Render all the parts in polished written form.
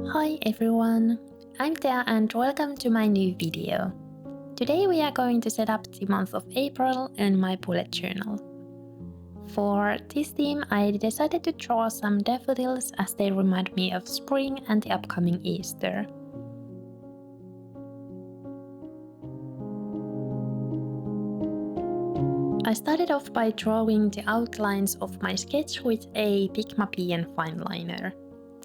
Hi everyone, I'm Thea and welcome to my new video. Today we are going to set up the month of April in my bullet journal. For this theme I decided to draw some daffodils as they remind me of spring and the upcoming Easter. I started off by drawing the outlines of my sketch with a pigma pen fineliner.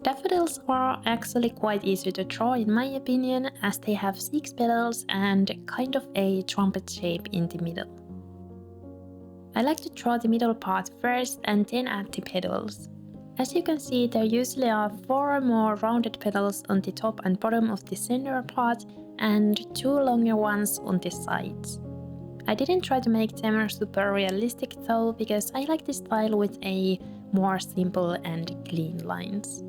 Daffodils are actually quite easy to draw in my opinion, as they have 6 petals and kind of a trumpet shape in the middle. I like to draw the middle part first and then add the petals. As you can see, there usually are 4 more rounded petals on the top and bottom of the center part and 2 longer ones on the sides. I didn't try to make them super realistic though, because I like this style with a more simple and clean lines.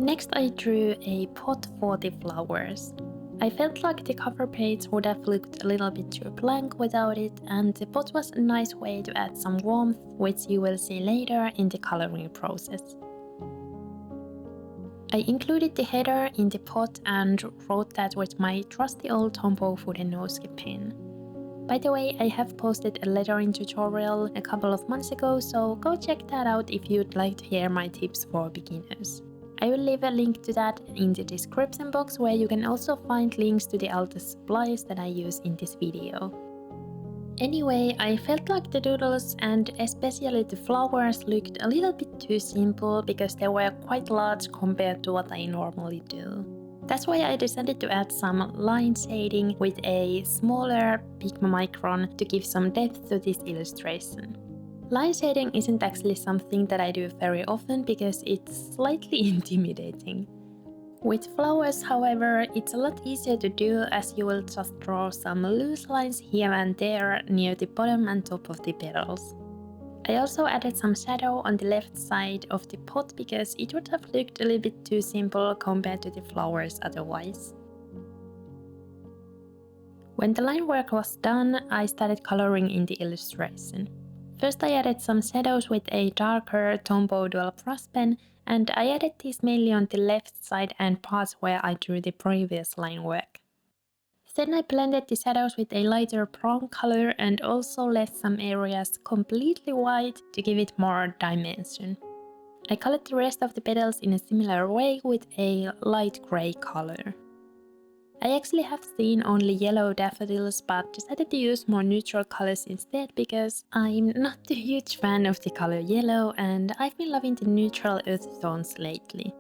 Next I drew a pot for the flowers. I felt like the cover page would have looked a little bit too blank without it, and the pot was a nice way to add some warmth, which you will see later in the coloring process. I included the header in the pot and wrote that with my trusty old Tombow fudenosuke pen. By the way, I have posted a lettering tutorial a couple of months ago, so go check that out if you'd like to hear my tips for beginners. I will leave a link to that in the description box, where you can also find links to the other supplies that I use in this video. Anyway, I felt like the doodles and especially the flowers looked a little bit too simple because they were quite large compared to what I normally do. That's why I decided to add some line shading with a smaller pigma micron to give some depth to this illustration. Line shading isn't actually something that I do very often because it's slightly intimidating. With flowers, however, it's a lot easier to do, as you will just draw some loose lines here and there near the bottom and top of the petals. I also added some shadow on the left side of the pot because it would have looked a little bit too simple compared to the flowers otherwise. When the line work was done, I started coloring in the illustration. First I added some shadows with a darker Tombow dual brush pen, and I added these mainly on the left side and parts where I drew the previous line work. Then I blended the shadows with a lighter brown color and also left some areas completely white to give it more dimension. I colored the rest of the petals in a similar way with a light grey color. I actually have seen only yellow daffodils, but decided to use more neutral colors instead because I'm not a huge fan of the color yellow and I've been loving the neutral earth tones lately.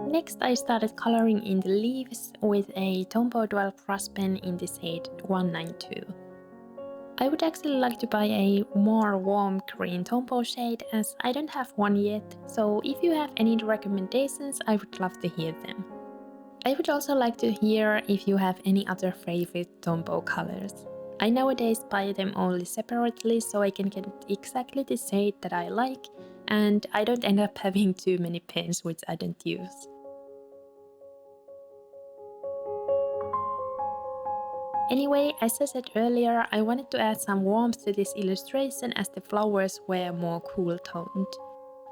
Next I started coloring in the leaves with a Tombow dual brush pen in the shade 192. I would actually like to buy a more warm green Tombow shade, as I don't have one yet, so if you have any recommendations I would love to hear them. I would also like to hear if you have any other favorite Tombow colors. I nowadays buy them only separately so I can get exactly the shade that I like, and I don't end up having too many pens which I don't use. Anyway, as I said earlier, I wanted to add some warmth to this illustration as the flowers were more cool toned.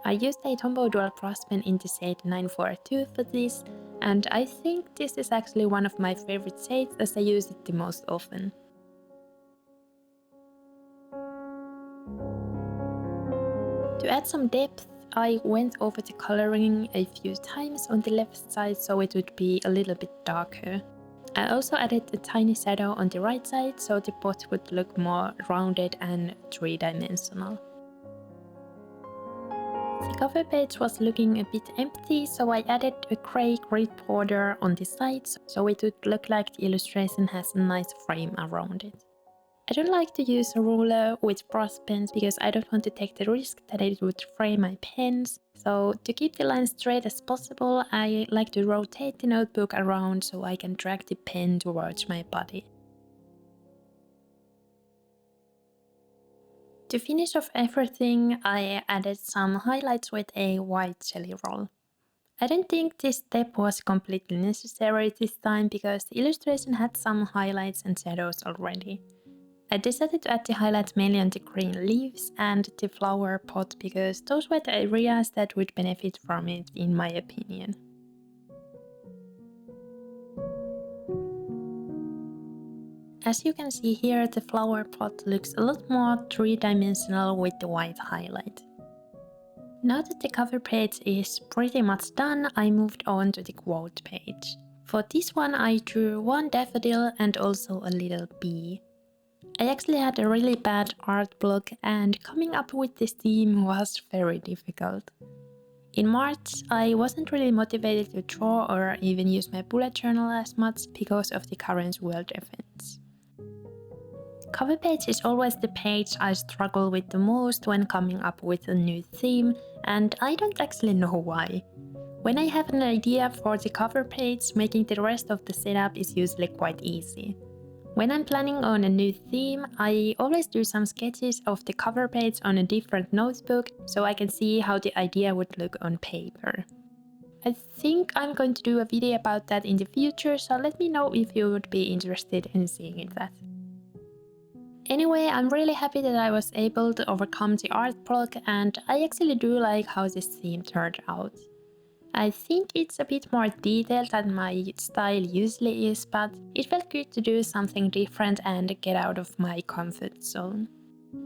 I used a Tombow dual brush pen in the shade 942 for this, and I think this is actually one of my favorite shades as I use it the most often. To add some depth, I went over the coloring a few times on the left side so it would be a little bit darker. I also added a tiny shadow on the right side so the pot would look more rounded and three-dimensional. The cover page was looking a bit empty, so I added a grey grid border on the sides so it would look like the illustration has a nice frame around it. I don't like to use a ruler with brush pens because I don't want to take the risk that it would fray my pens. So to keep the line straight as possible, I like to rotate the notebook around so I can drag the pen towards my body. To finish off everything, I added some highlights with a white jelly roll. I don't think this step was completely necessary this time because the illustration had some highlights and shadows already. I decided to add the highlights mainly on the green leaves and the flower pot because those were the areas that would benefit from it in my opinion. As you can see here, the flower pot looks a lot more three-dimensional with the white highlight. Now that the cover page is pretty much done, I moved on to the quote page. For this one I drew one daffodil and also a little bee. I actually had a really bad art block and coming up with this theme was very difficult. In March, I wasn't really motivated to draw or even use my bullet journal as much because of the current world events. Cover page is always the page I struggle with the most when coming up with a new theme, and I don't actually know why. When I have an idea for the cover page, making the rest of the setup is usually quite easy. When I'm planning on a new theme, I always do some sketches of the cover page on a different notebook so I can see how the idea would look on paper. I think I'm going to do a video about that in the future, so let me know if you would be interested in seeing that. Anyway, I'm really happy that I was able to overcome the art block and I actually do like how this theme turned out. I think it's a bit more detailed than my style usually is, but it felt good to do something different and get out of my comfort zone.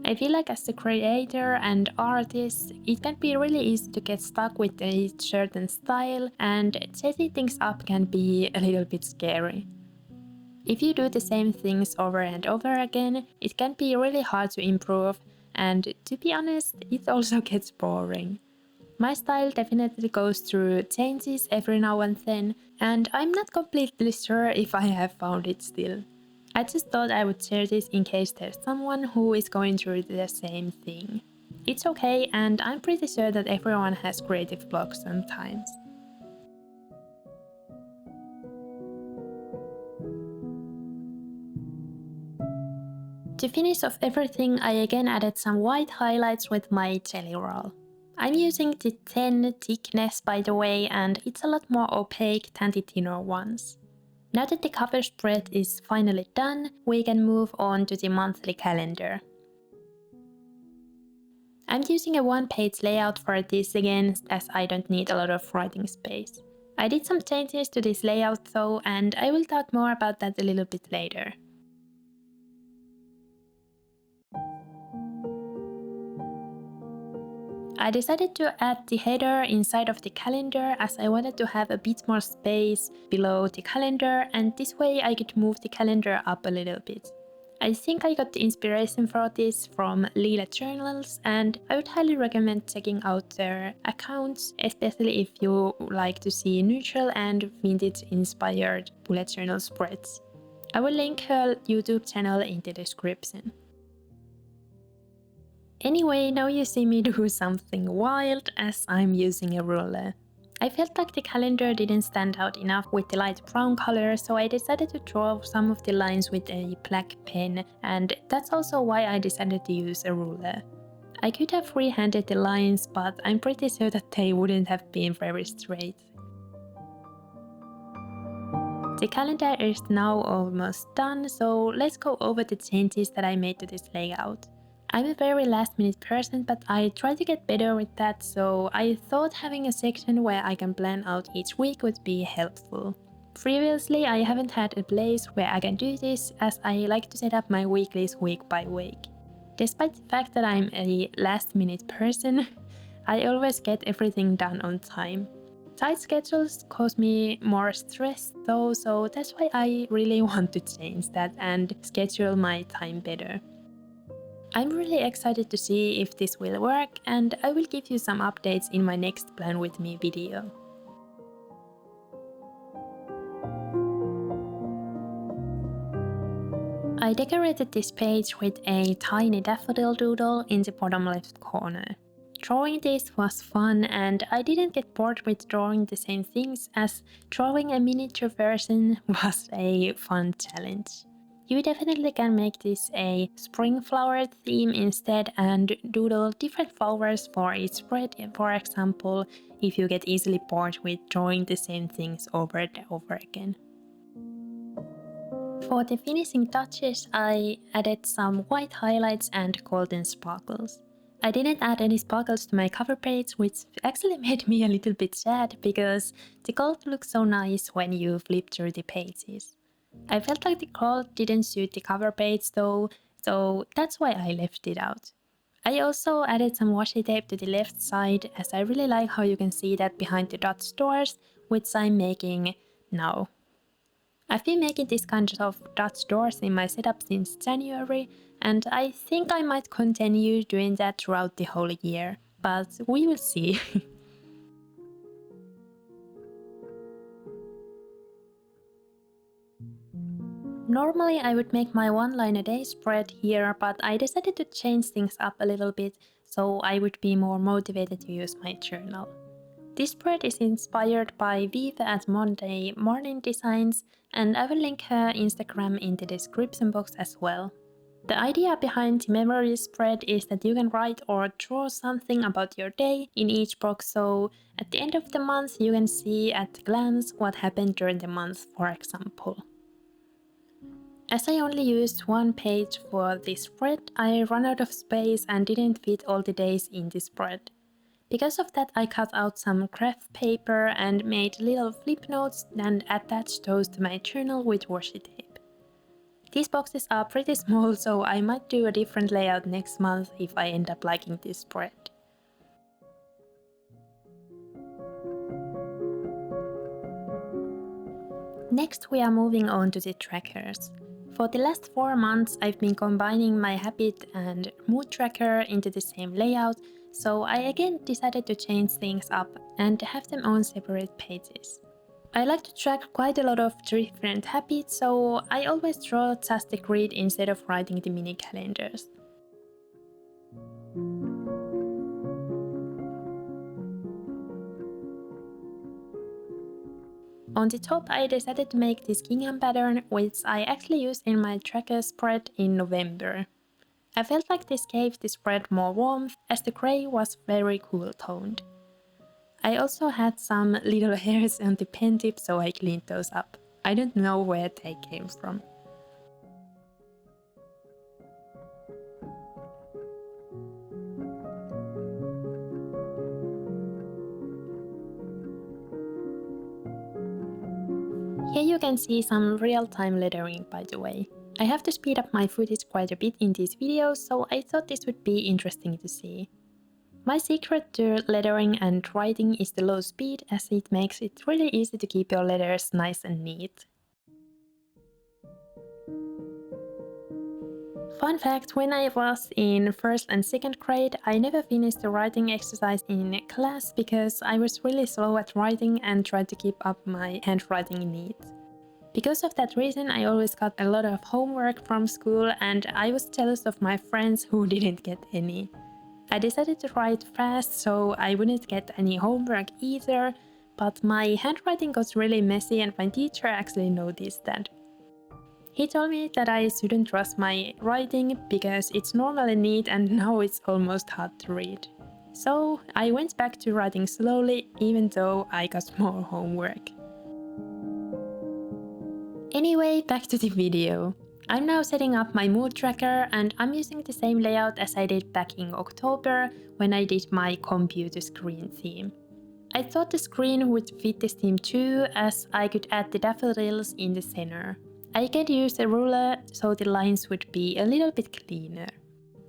I feel like as a creator and artist, it can be really easy to get stuck with a certain style and setting things up can be a little bit scary. If you do the same things over and over again, it can be really hard to improve, and to be honest, it also gets boring. My style definitely goes through changes every now and then, and I'm not completely sure if I have found it still. I just thought I would share this in case there's someone who is going through the same thing. It's okay, and I'm pretty sure that everyone has creative blocks sometimes. To finish off everything, I again added some white highlights with my jelly roll. I'm using the 10 thickness by the way, and it's a lot more opaque than the thinner ones. Now that the cover spread is finally done, we can move on to the monthly calendar. I'm using a one-page layout for this again, as I don't need a lot of writing space. I did some changes to this layout though, and I will talk more about that a little bit later. I decided to add the header inside of the calendar as I wanted to have a bit more space below the calendar, and this way I could move the calendar up a little bit. I think I got the inspiration for this from Lila Journals, and I would highly recommend checking out their accounts, especially if you like to see neutral and vintage inspired bullet journal spreads. I will link her YouTube channel in the description. Anyway, now you see me do something wild as I'm using a ruler. I felt like the calendar didn't stand out enough with the light brown color, so I decided to draw some of the lines with a black pen, and that's also why I decided to use a ruler. I could have freehanded the lines, but I'm pretty sure that they wouldn't have been very straight. The calendar is now almost done, so let's go over the changes that I made to this layout. I'm a very last minute person, but I try to get better with that, so I thought having a section where I can plan out each week would be helpful. Previously, I haven't had a place where I can do this, as I like to set up my weeklies week by week. Despite the fact that I'm a last minute person, I always get everything done on time. Tight schedules cause me more stress though, so that's why I really want to change that and schedule my time better. I'm really excited to see if this will work, and I will give you some updates in my next Plan With Me video. I decorated this page with a tiny daffodil doodle in the bottom left corner. Drawing this was fun, and I didn't get bored with drawing the same things, as drawing a miniature version was a fun challenge. You definitely can make this a spring flower theme instead and doodle different flowers for each spread, for example, if you get easily bored with drawing the same things over and over again. For the finishing touches, I added some white highlights and golden sparkles. I didn't add any sparkles to my cover page, which actually made me a little bit sad because the gold looks so nice when you flip through the pages. I felt like the gold didn't suit the cover page though, so that's why I left it out. I also added some washi tape to the left side as I really like how you can see that behind the dot stores, which I'm making now. I've been making this kind of dot stores in my setup since January, and I think I might continue doing that throughout the whole year, but we will see. Normally I would make my one line a day spread here, but I decided to change things up a little bit so I would be more motivated to use my journal. This spread is inspired by Viva at Monday Morning Designs, and I will link her Instagram in the description box as well. The idea behind the memory spread is that you can write or draw something about your day in each box, so at the end of the month you can see at a glance what happened during the month, for example. As I only used one page for this spread, I ran out of space and didn't fit all the days in the spread. Because of that, I cut out some craft paper and made little flip notes and attached those to my journal with washi tape. These boxes are pretty small, so I might do a different layout next month if I end up liking this spread. Next, we are moving on to the trackers. For the last 4 months, I've been combining my habit and mood tracker into the same layout, so I again decided to change things up and have them on separate pages. I like to track quite a lot of different habits, so I always draw just the grid instead of writing the mini calendars. On the top, I decided to make this gingham pattern, which I actually used in my tracker spread in November. I felt like this gave the spread more warmth, as the grey was very cool toned. I also had some little hairs on the pen tip, so I cleaned those up. I don't know where they came from. Here you can see some real-time lettering, by the way. I have to speed up my footage quite a bit in these videos, so I thought this would be interesting to see. My secret to lettering and writing is the low speed, as it makes it really easy to keep your letters nice and neat. Fun fact, when I was in 1st and 2nd grade, I never finished the writing exercise in class because I was really slow at writing and tried to keep up my handwriting neat. Because of that reason, I always got a lot of homework from school and I was jealous of my friends who didn't get any. I decided to write fast so I wouldn't get any homework either, but my handwriting got really messy and my teacher actually noticed that. He told me that I shouldn't trust my writing because it's normally neat and now it's almost hard to read. So I went back to writing slowly even though I got more homework. Anyway, back to the video. I'm now setting up my mood tracker and I'm using the same layout as I did back in October when I did my computer screen theme. I thought the screen would fit this theme too, as I could add the daffodils in the center. I could use a ruler so the lines would be a little bit cleaner.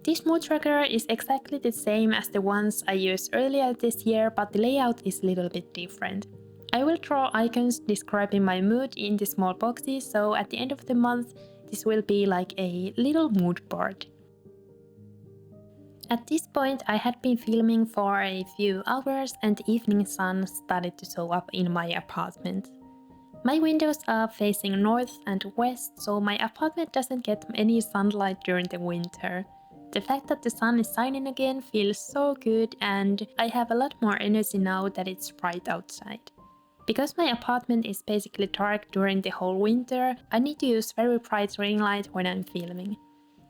This mood tracker is exactly the same as the ones I used earlier this year, but the layout is a little bit different. I will draw icons describing my mood in the small boxes, so at the end of the month this will be like a little mood board. At this point I had been filming for a few hours and the evening sun started to show up in my apartment. My windows are facing north and west, so my apartment doesn't get any sunlight during the winter. The fact that the sun is shining again feels so good and I have a lot more energy now that it's bright outside. Because my apartment is basically dark during the whole winter, I need to use very bright ring light when I'm filming.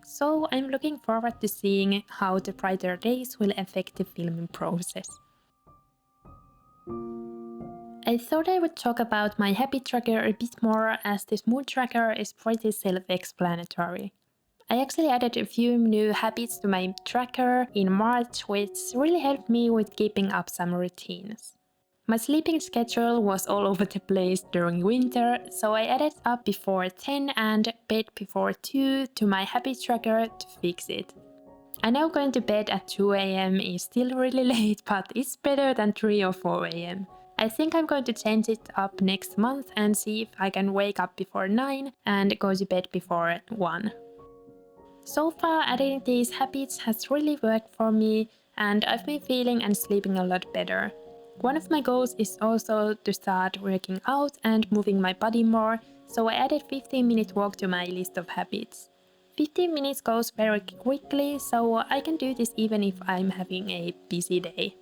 So I'm looking forward to seeing how the brighter days will affect the filming process. I thought I would talk about my habit tracker a bit more, as this mood tracker is pretty self-explanatory. I actually added a few new habits to my tracker in March, which really helped me with keeping up some routines. My sleeping schedule was all over the place during winter, so I added up before 10 and bed before 2 to my habit tracker to fix it. I know going to bed at 2 AM is still really late, but it's better than 3 or 4 AM. I think I'm going to change it up next month and see if I can wake up before 9 and go to bed before 1. So far, adding these habits has really worked for me, and I've been feeling and sleeping a lot better. One of my goals is also to start working out and moving my body more, so I added 15-minute walk to my list of habits. 15 minutes goes very quickly, so I can do this even if I'm having a busy day.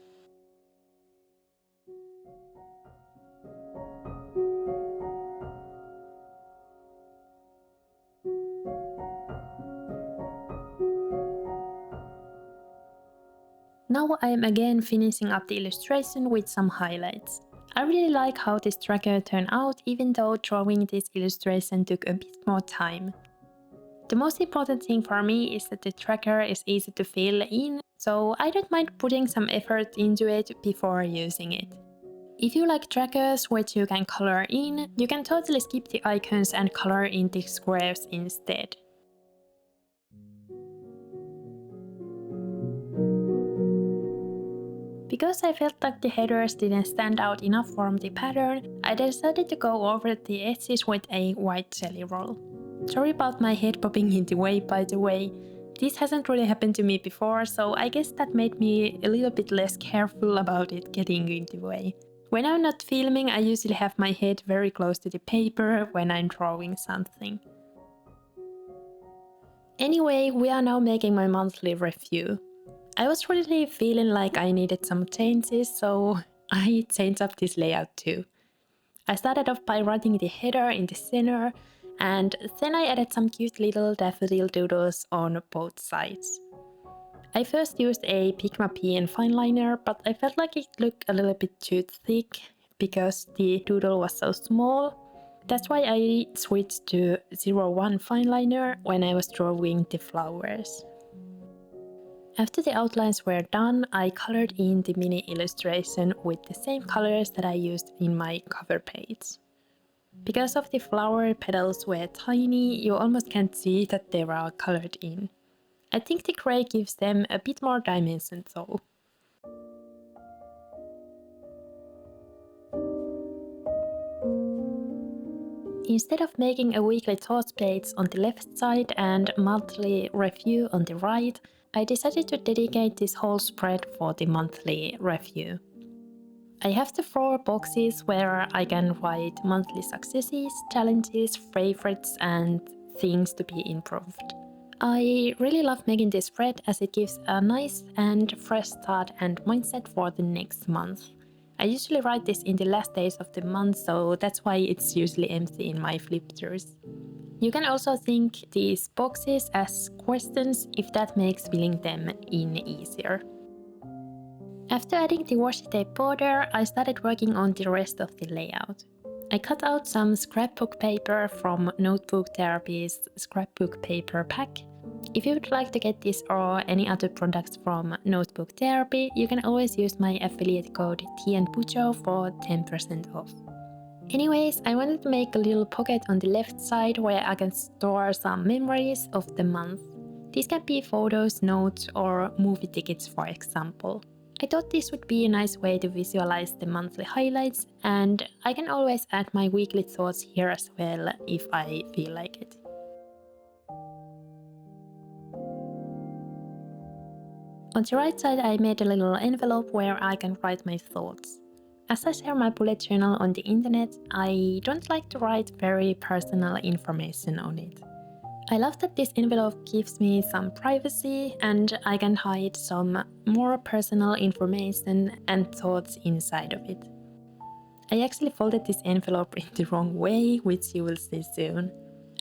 Now I am again finishing up the illustration with some highlights. I really like how this tracker turned out, even though drawing this illustration took a bit more time. The most important thing for me is that the tracker is easy to fill in, so I don't mind putting some effort into it before using it. If you like trackers which you can color in, you can totally skip the icons and color in the squares instead. Because I felt like the headers didn't stand out enough from the pattern, I decided to go over the edges with a white jelly roll. Sorry about my head popping in the way, by the way. This hasn't really happened to me before, so I guess that made me a little bit less careful about it getting in the way. When I'm not filming, I usually have my head very close to the paper when I'm drawing something. Anyway, we are now making my monthly review. I was really feeling like I needed some changes, so I changed up this layout too. I started off by writing the header in the center, and then I added some cute little daffodil doodles on both sides. I first used a Pigma pen fineliner, but I felt like it looked a little bit too thick because the doodle was so small. That's why I switched to 01 fineliner when I was drawing the flowers. After the outlines were done, I colored in the mini illustration with the same colors that I used in my cover page. Because of the flower petals were tiny, you almost can't see that they were colored in. I think the grey gives them a bit more dimension though. Instead of making a weekly thoughts page on the left side and monthly review on the right, I decided to dedicate this whole spread for the monthly review. I have the 4 boxes where I can write monthly successes, challenges, favorites, and things to be improved. I really love making this spread as it gives a nice and fresh start and mindset for the next month. I usually write this in the last days of the month, so that's why it's usually empty in my flip-throughs. You can also think these boxes as questions if that makes filling them in easier. After adding the washi tape border, I started working on the rest of the layout. I cut out some scrapbook paper from Notebook Therapy's scrapbook paper pack. If you would like to get this or any other products from Notebook Therapy, you can always use my affiliate code Bujo for 10% off. Anyways, I wanted to make a little pocket on the left side where I can store some memories of the month. These can be photos, notes, or movie tickets, for example. I thought this would be a nice way to visualize the monthly highlights, and I can always add my weekly thoughts here as well if I feel like it. On the right side, I made a little envelope where I can write my thoughts. As I share my bullet journal on the internet, I don't like to write very personal information on it. I love that this envelope gives me some privacy and I can hide some more personal information and thoughts inside of it. I actually folded this envelope in the wrong way, which you will see soon.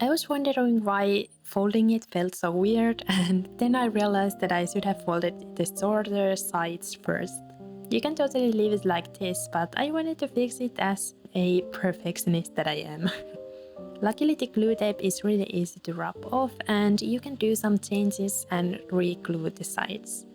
I was wondering why folding it felt so weird, and then I realized that I should have folded the shorter sides first. You can totally leave it like this, but I wanted to fix it as a perfectionist that I am. Luckily the glue tape is really easy to rub off and you can do some changes and re-glue the sides.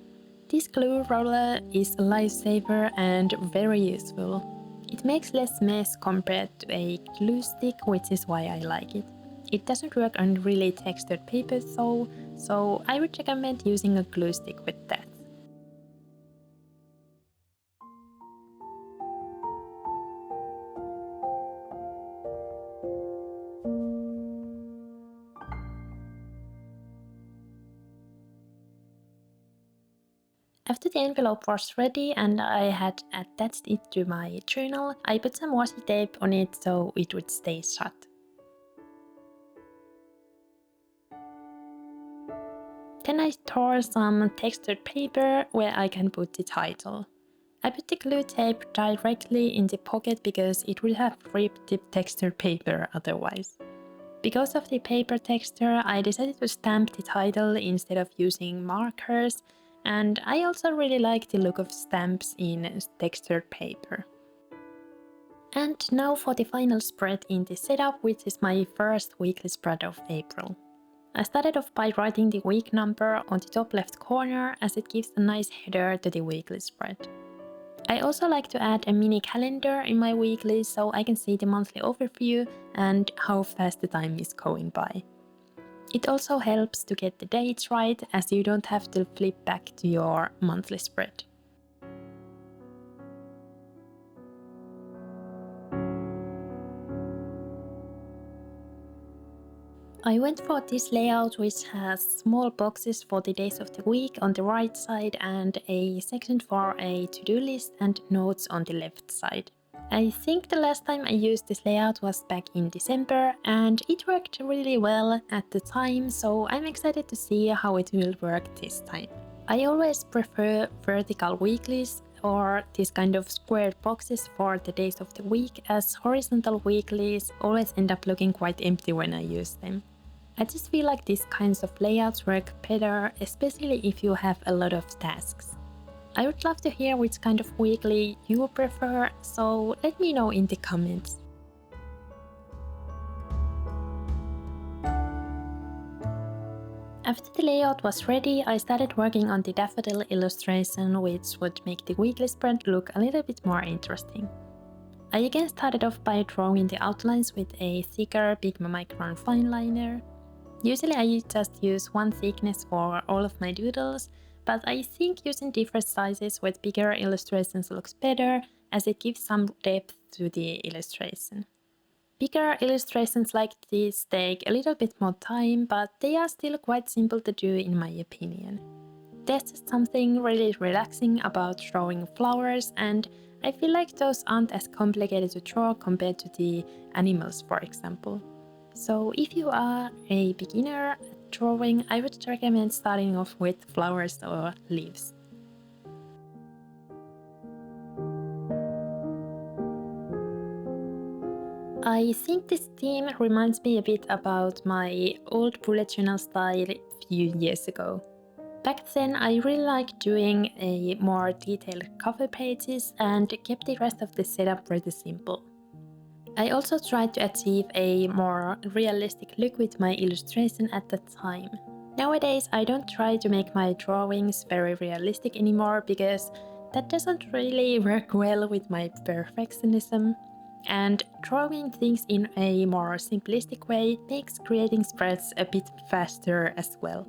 This glue roller is a lifesaver and very useful. It makes less mess compared to a glue stick, which is why I like it. It doesn't work on really textured paper though, so I would recommend using a glue stick with that. After the envelope was ready and I had attached it to my journal, I put some washi tape on it so it would stay shut. Then I tore some textured paper where I can put the title. I put the glue tape directly in the pocket because it would have ripped the textured paper otherwise. Because of the paper texture, I decided to stamp the title instead of using markers, and I also really like the look of stamps in textured paper. And now for the final spread in the setup, which is my first weekly spread of April. I started off by writing the week number on the top left corner as it gives a nice header to the weekly spread. I also like to add a mini calendar in my weekly so I can see the monthly overview and how fast the time is going by. It also helps to get the dates right as you don't have to flip back to your monthly spread. I went for this layout which has small boxes for the days of the week on the right side and a section for a to-do list and notes on the left side. I think the last time I used this layout was back in December and it worked really well at the time, so I'm excited to see how it will work this time. I always prefer vertical weeklies or these kind of squared boxes for the days of the week, as horizontal weeklies always end up looking quite empty when I use them. I just feel like these kinds of layouts work better, especially if you have a lot of tasks. I would love to hear which kind of weekly you prefer, so let me know in the comments. After the layout was ready, I started working on the daffodil illustration, which would make the weekly spread look a little bit more interesting. I again started off by drawing the outlines with a thicker pigma micron fineliner. Usually I just use one thickness for all of my doodles, but I think using different sizes with bigger illustrations looks better as it gives some depth to the illustration. Bigger illustrations like this take a little bit more time, but they are still quite simple to do in my opinion. There's just something really relaxing about drawing flowers, and I feel like those aren't as complicated to draw compared to the animals, for example. So if you are a beginner at drawing, I would recommend starting off with flowers or leaves. I think this theme reminds me a bit about my old bullet journal style a few years ago. Back then I really liked doing a more detailed cover pages and kept the rest of the setup pretty simple. I also tried to achieve a more realistic look with my illustration at that time. Nowadays I don't try to make my drawings very realistic anymore because that doesn't really work well with my perfectionism. And drawing things in a more simplistic way makes creating spreads a bit faster as well.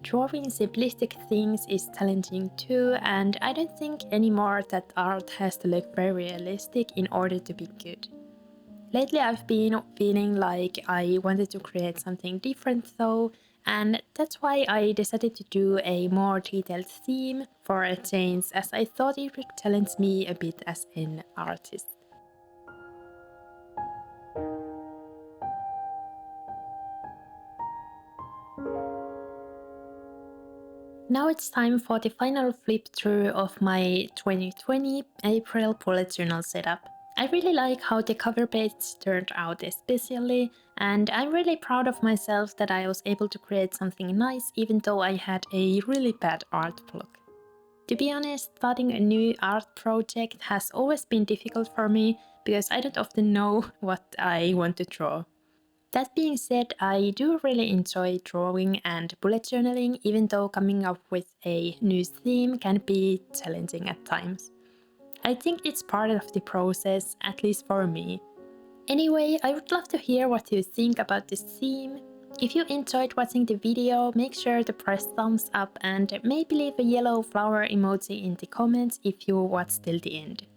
Drawing simplistic things is challenging too, and I don't think anymore that art has to look very realistic in order to be good. Lately I've been feeling like I wanted to create something different though, and that's why I decided to do a more detailed theme for a change, as I thought it would challenge me a bit as an artist. Now it's time for the final flip through of my 2020 April bullet journal setup. I really like how the cover page turned out especially, and I'm really proud of myself that I was able to create something nice even though I had a really bad art block. To be honest, starting a new art project has always been difficult for me because I don't often know what I want to draw. That being said, I do really enjoy drawing and bullet journaling, even though coming up with a new theme can be challenging at times. I think it's part of the process, at least for me. Anyway, I would love to hear what you think about this theme. If you enjoyed watching the video, make sure to press thumbs up and maybe leave a yellow flower emoji in the comments if you watched till the end.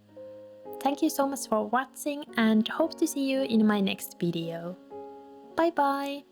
Thank you so much for watching and hope to see you in my next video. Bye bye!